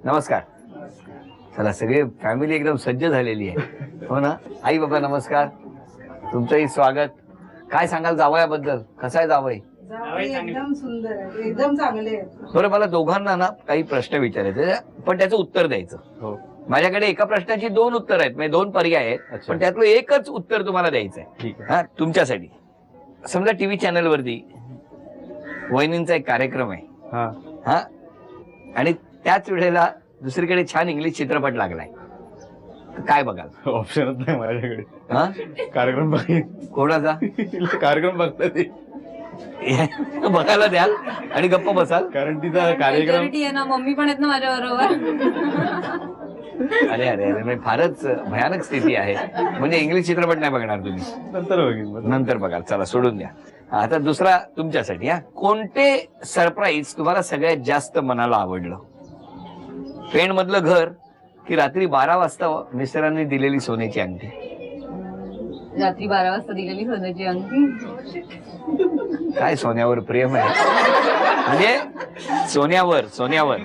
नमस्कार. चला सगळे फॅमिली एकदम सज्ज झालेली आहे. हो ना. आई बाबा नमस्कार. तुमचंही स्वागत. काय सांगाल जावयाबद्दल? कसा आहे जावई? एकदम सुंदर आहे, एकदम चांगले आहे. बरं, मला दोघांना ना काही प्रश्न विचारायचे, पण त्याचं उत्तर द्यायचं. हो. माझ्याकडे एका प्रश्नाची 2 उत्तर आहेत, म्हणजे 2 पर्याय आहेत, पण त्यातलं एकच उत्तर तुम्हाला द्यायचं आहे. ठीक आहे. हा, तुमच्यासाठी. समजा टीव्ही चॅनल वरती वहिनींचा एक कार्यक्रम आहे. हा. हा, आणि त्याच वेळेला दुसरीकडे छान इंग्लिश चित्रपट लागलाय, तर काय बघाल? ऑप्शनच नाही माझ्याकडे. हा, कार्यक्रम बघेन. कोणाचा? कार्यक्रम बघता ते बघायला द्याल आणि गप्प बसाल? कारण तिचा कार्यक्रम आहे ना, मम्मी पण आहेत ना माझ्या बरोबर. अरे अरे अरे, म्हणजे फारच भयानक स्थिती आहे. म्हणजे इंग्लिश चित्रपट नाही बघणार तुम्ही? नंतर बघेन. नंतर बघाल. चला सोडून द्या. आता दुसरा तुमच्यासाठी. हा, कोणते सरप्राईज तुम्हाला सगळ्यात जास्त मनाला आवडलं? पेण मधलं घर की रात्री 12 वाजता मिस्टरांनी दिलेली सोन्याची अंगठी? रात्री 12 वाजता दिलेली सोन्याची अंगठी. काय सोन्यावर प्रेम आहे म्हणजे सोन्यावर सोन्यावर.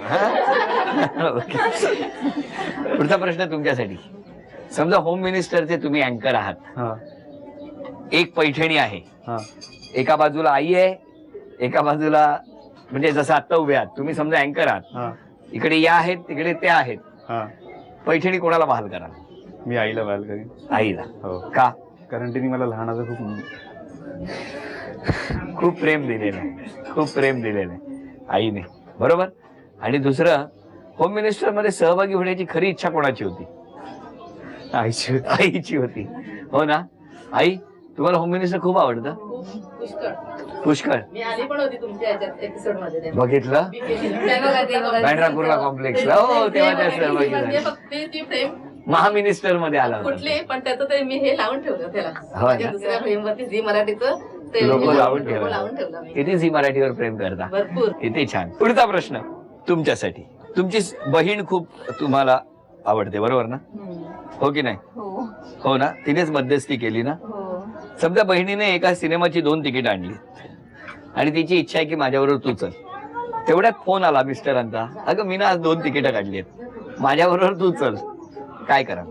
पुढचा प्रश्न तुमच्यासाठी. समजा होम मिनिस्टरचे तुम्ही अँकर आहात. हा. एक पैठणी आहे. हा. एका बाजूला आई आहे, एका बाजूला म्हणजे जसं आता उभे आहात तुम्ही, समजा अँकर आहात. हा. इकडे या आहेत, तिकडे त्या आहेत. हा. पैठणी कोणाला बहाल कराल? मी आईला बाल करीन. आईला. हो. का? कारण तिने मला लहानाचं खूप प्रेम दिलेलं आहे, खूप प्रेम दिलेलं आहे आईने. बरोबर. आणि दुसरं, होम मिनिस्टर मध्ये सहभागी होण्याची खरी इच्छा कोणाची होती? आईची. आईची होती. हो ना. आई, तुम्हाला होम मिनिस्टर खूप आवडतं? पुष्कळ. मी आली पण होती तुमच्या एपिसोड मध्ये. बघितलं बँड्रा कुर्ला कॉम्प्लेक्सला. हो, तेव्हा त्या सहभागी झाल्या. फक्त ती फ्रेम महामिनिस्टर मध्ये आला होता. कुठले पण त्याचं ते मी हे लावून ठेवलं त्याला. हो माझ्या ना? दुसऱ्या फ्रेम वरती झी मराठीचं ते लोक मी लावून लावून ठेवलं. ठेवलं मी. किती झी मराठीवर प्रेम करता? भरपूर. किती छान. पुढचा प्रश्न तुमच्यासाठी. तुमची बहीण खूप तुम्हाला आवडते, बरोबर ना? हो की नाही? हो हो ना. तिनेच मध्यस्थी केली ना. हो. समजा बहिणीने एका सिनेमाची 2 तिकीट आणली आणि तिची इच्छा आहे की माझ्याबरोबर तू चल. तेवढ्यात फोन आला मिस्टरांचा, अगं मी ना आज 2 तिकीट काढली आहेत, माझ्याबरोबर तू चल. काय करा?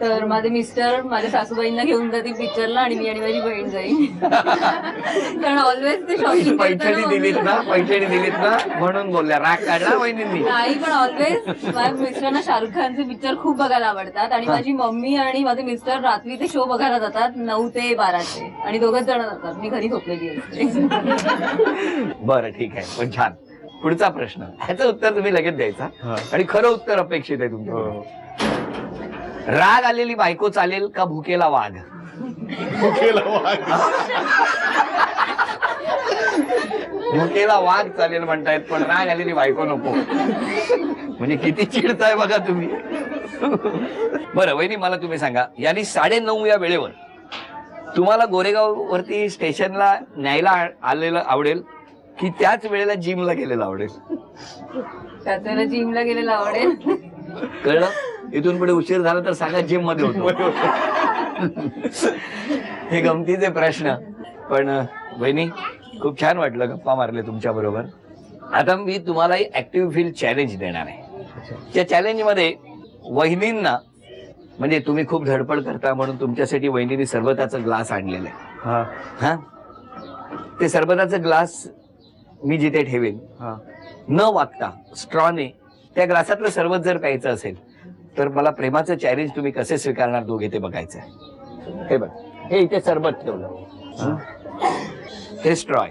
तर माझे मिस्टर माझ्या सासूबाईंना घेऊन जातील पिक्चरला आणि मी आणि माझी बहीण जाईल. कारण ऑलवेज ते शॉपिंग पैठणी दिलीत ना, पैठणी दिलीत ना म्हणून बोलल्या. राग काढला वहिनींनी. नाही, पण ऑलवेज माझ्या मिस्टरांना शाहरुख खानचे पिक्चर खूप बघायला आवडतात आणि माझी मम्मी आणि माझे मिस्टर रात्री ते शो बघायला जातात 9 ते 12 आणि दोघच जण जातात. मी घरी झोपलेली असते. बरं, ठीक आहे, पण छान. पुढचा प्रश्न, ह्याचं उत्तर तुम्ही लगेच द्यायचा आणि खरं उत्तर अपेक्षित आहे तुमचं. हो. राग आलेली बायको चालेल का भुकेला वाघ? भुकेला वाघ चालेल म्हणतायत, पण राग आलेली बायको नको. म्हणजे किती चिडताय बघा तुम्ही. बरं वहिनी, मला तुम्ही सांगा, यांनी 9:30 या वेळेवर तुम्हाला गोरेगाव वरती स्टेशनला न्यायला आलेलं आवडेल की त्याच वेळेला जिमला गेलेलं आवडेल? त्याच्याला जिमला गेलेला आवडेल. कळलं? इथून पुढे उशीर झाला तर सांगा जिम मध्ये होतो. हे गमतीचे प्रश्न. पण वहिनी, खूप छान वाटलं गप्पा मारले तुमच्या बरोबर. आता मी तुम्हाला ऍक्टिव्ह फील्ड चॅलेंज देणार आहे. त्या चॅलेंज मध्ये वहिनींना, म्हणजे तुम्ही खूप धडपड करता म्हणून तुमच्यासाठी वहिनीने सरबताचा ग्लास आणलेला आहे. हा, ते सरबताचा ग्लास मी जिथे ठेवेन, न वागता स्ट्रॉने त्या ग्लासातलं सरबत जर प्यायचं असेल तर मला प्रेमाचं चॅलेंज तुम्ही कसे स्वीकारणार दोघे ते बघायचं आहे. हे बघ, हे इथे सरबत ठेवलं, हे स्ट्रॉय.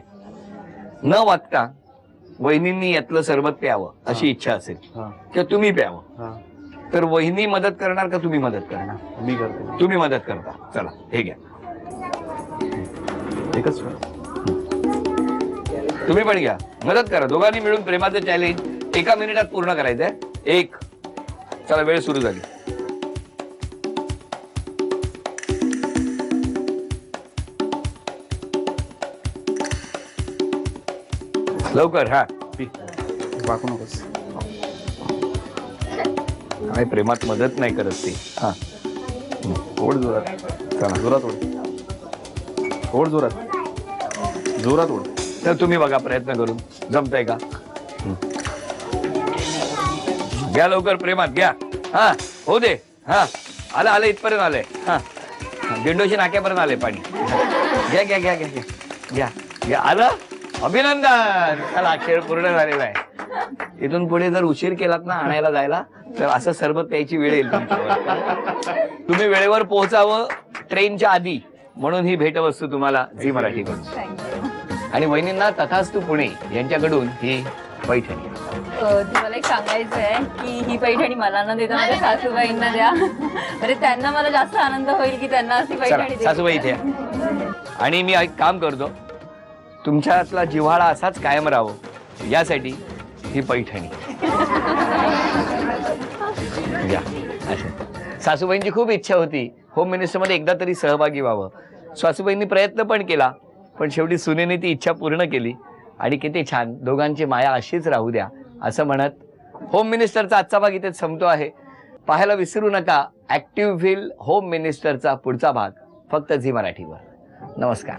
न वागता वहिनींनी यातलं सरबत प्यावं अशी इच्छा असेल किंवा तुम्ही प्यावं, तर वहिनी मदत करणार का तुम्ही मदत करणार? मी करतो. तुम्ही मदत करता. चला हे घ्या. एकच तुम्ही पण घ्या, मदत करा. दोघांनी मिळून प्रेमाचं चॅलेंज 1 मिनिटात पूर्ण करायचंय. 1. चला, वेळ सुरू झाली. लवकर. हा, वाकू नकोस. काय प्रेमात मदत नाही करत ती. हा, ओढ जोरात. चला जोरात ओढ. ओढ जोरात. जोरात ओढ. तर तुम्ही बघा प्रयत्न करून जमतंय का? घ्या लवकर प्रेमात घ्या. हा हो दे. हा आलं इथपर्यंत आलंय. हा दिंडोशी नाक्यापर्यंत आले पाणी. घ्या घ्या घ्या घ्या घ्या घ्या घ्या. आलं. अभिनंदन. चला खेळ पूर्ण झालेला आहे. इथून पुढे जर उशीर केलात ना आणायला जायला तर असं सरबत प्यायची वेळ येईल तुमच्यावर. तुम्ही वेळेवर पोहोचावं ट्रेनच्या आधी म्हणून ही भेटवस्तू तुम्हाला झी मराठीकडून. आणि वहिनींना तथास्तु पुणे यांच्याकडून ही पैठणी. तुम्हाला एक सांगायचं आहे की ही पैठणी मला न देता माझ्या सासूबाईंना द्या. म्हणजे त्यांना मला जास्त आनंद होईल की त्यांना अशी पैठणी चला दिली. सासूबाई इथे या. आणि मी एक काम करतो, तुमच्यातला जिव्हाळा असाच कायम राहावं यासाठी ही पैठणी घ्या. अशा सासूबाईंची खूप इच्छा होती होम मिनिस्टरमध्ये एकदा तरी सहभागी व्हावं. सासूबाईंनी प्रयत्न पण केला, पण शेवटी सुनेने ती इच्छा पूर्ण केली. आणि किती छान, दोघांची माया अशीच राहू द्या असं म्हणत होम मिनिस्टरचा आजचा भाग इथेच संपतो आहे. पाहायला विसरू नका ऍक्टिव्ह फील होम मिनिस्टरचा पुढचा भाग फक्त झी मराठीवर. नमस्कार.